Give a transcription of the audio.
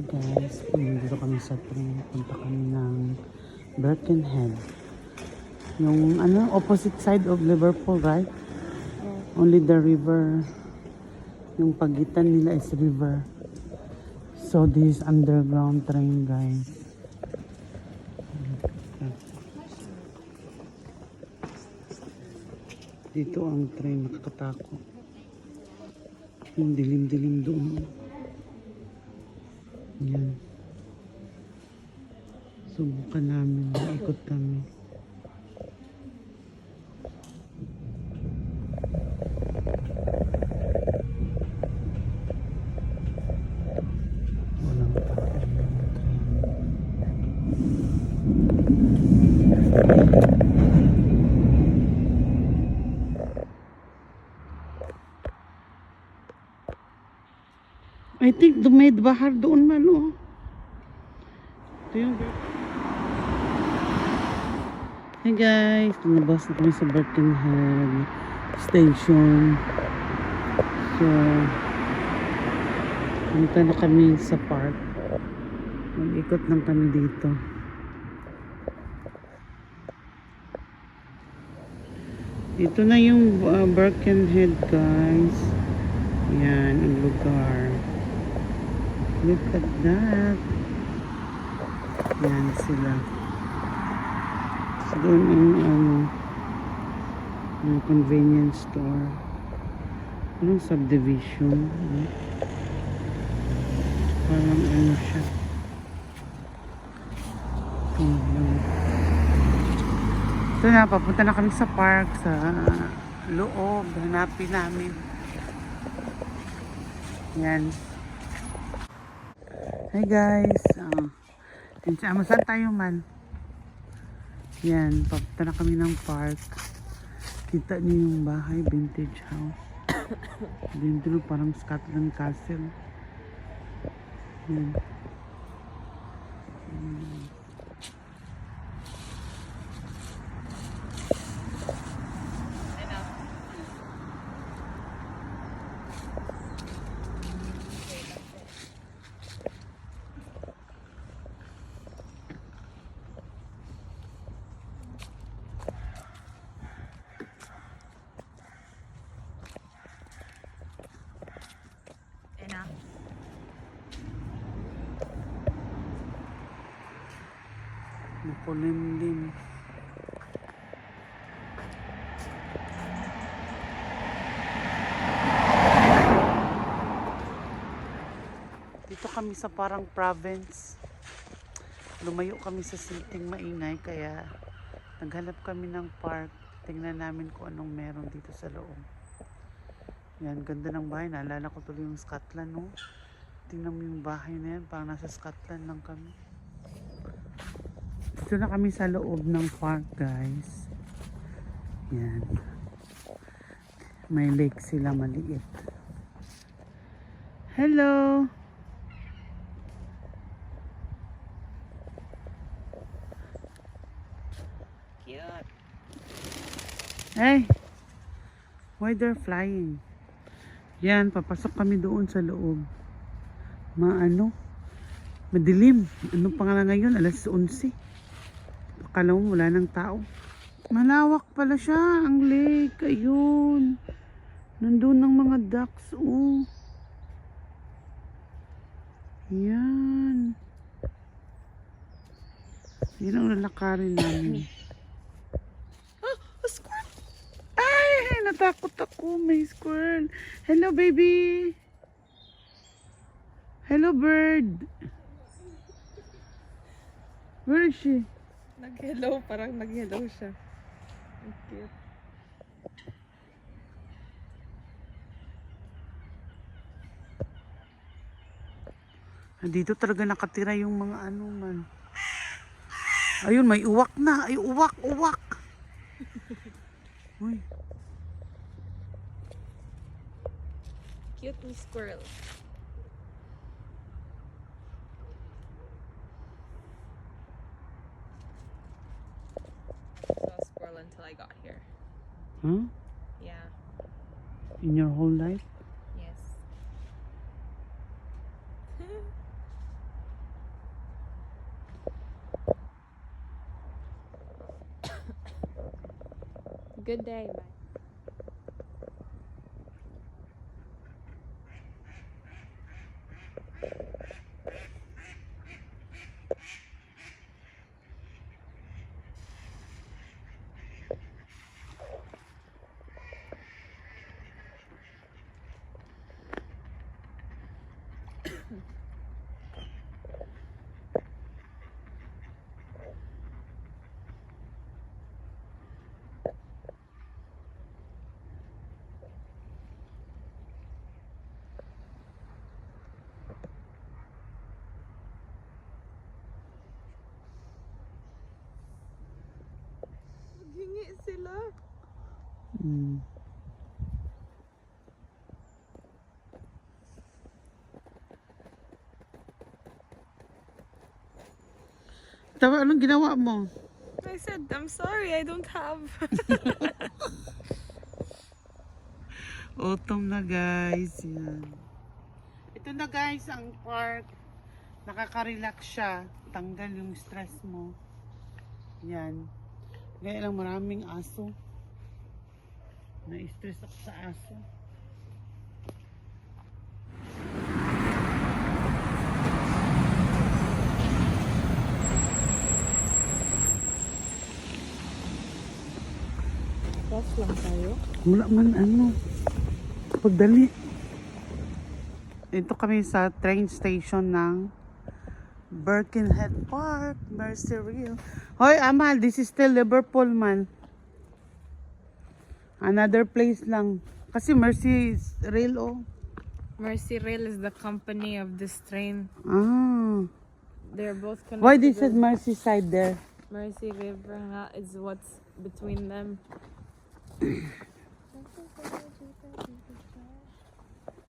Guys, dito kami sa train. Punta kami ng Birkenhead. Yung opposite side of Liverpool, right? Only the river. Yung pagitan nila is river. So this is underground train, guys. Dito ang train, nakakatakot. Yung dilim-dilim doon. Yan. Subukan namin, ikot kami. Walang tao yung train. I think may bahar doon man, oh. Ito yung... Hey guys, lumabas na kami sa Birkenhead Station. So, punta na kami sa park. Mag-ikot lang kami dito. Ito na yung Birkenhead, guys. Yan, ang lugar. Look at that. Yan sila. So, doon ang convenience store. Anong subdivision? Parang siya. Ito na, papunta na kami sa park, sa loob. Hanapin namin. Yan. Hi guys. Saan tayo man? Yan, papunta na kami ng park. Kita niyo yung bahay, vintage house. Dito parang Scotland Castle. Yan. Makulimlim. Dito kami sa parang province. Lumayo kami sa siting maingay kaya naghanap kami ng park. Tingnan namin kung anong meron dito sa loob. Yan, ganda ng bahay. Naalala ko tuloy yung Scotland, no? Tingnan mo yung bahay na yan. Parang nasa Scotland lang kami. Dito na kami sa loob ng park, guys. Yan. May lake sila maliit. Hello! Cute! Hey! Why they're flying? Yan, papasok kami doon sa loob. Madilim. Ano pa nga ngayon? Alas 11. Akala mo wala ng tao. Malawak pala siya, ang lake. Ayun. Nandun ng mga ducks, oh. Yan. Yan ang lalakarin namin. A squirrel! Ay, natakot ako. May squirrel. Hello, baby. Hello, bird. Where is she? Nag-hello, parang nag-hello siya. Ang cute. Dito talaga nakatira yung mga man. Ayun, may uwak na. Ay, uwak. Uy. Cute ni squirrel. Saw a squirrel until I got here. Huh? Yeah. In your whole life? Yes. Good day. Bye. Hingi sila. Mm. Tawa, anong ginawa mo? I said, I'm sorry, I don't have. Autumn na guys. Yan. Ito na guys ang park. Nakaka-relax siya. Tanggal yung stress mo. Yan. Gaya lang maraming aso. Na-stress ako sa aso. Cross lang tayo. Wala man ano. Pagdali. Ito kami sa train station ng Birkenhead Park, Merseyrail. Hoy, Amal, this is still Liverpool, man. Another place lang. Kasi Merseyrail, oh. Merseyrail is the company of this train. Ah. They're both connected. Why this is Merseyside there? Mersey River nga is what's between them.